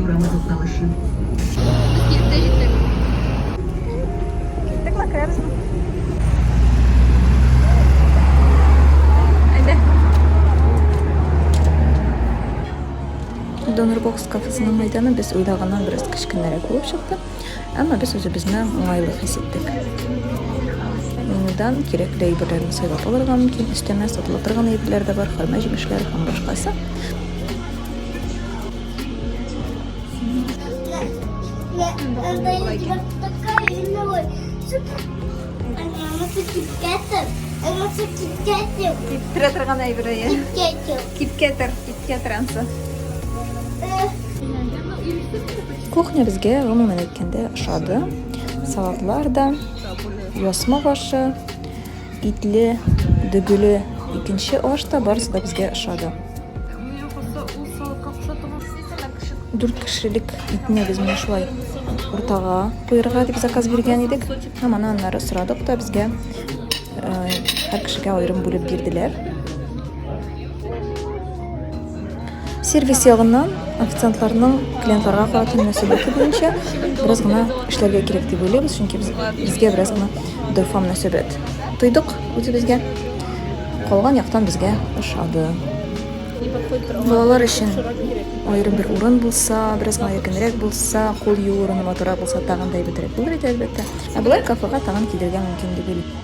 программа токталышы. Кеттік ла, кіреміз ма? Донорбокс кафесінің майданы біз ойлағаннан біраз кішкенерек болып шықты, әмі біз өзіміздің оңайлы хис еттік. Менюдан керекті әйбірлерін сайлап алырға мүмкін, үстеме сатылып тұрған әйбірлер де бар, харма жемішлер һәм башқасы. Тірі тұрған әйбірі, кипкетер ансы. Кухня бізге ғымымен өткенде ұшады. Салатлар да, ясма ашы, итлі, дүгілі екінші аш та барысы да бізге ұшады. 4 кішілік итіне біз мен шулай ортаға қойырға деп заказ берген едік. Аман аннары сұрадық та бізге әр кішіге айырым бөліп берділер. Сервис яғынан официантларының клиентларға қаратын мөнәсәбәте бойынша біраз ғана эшләргә кирәк дип уйлыйбыз, чөнки безгә біраз ғана дәфа мөнәсәбәт тойдык үзебезгә. Калган яктан безгә ошады. Балалар өчен аерым бер урын булса, біраз ғана якынрак булса, кул юу урыны матурак булса, тагын да әйбәтрәк булыр иде әлбәттә. Ә болай кафега тагын килергә мөмкин дип уйлыйм.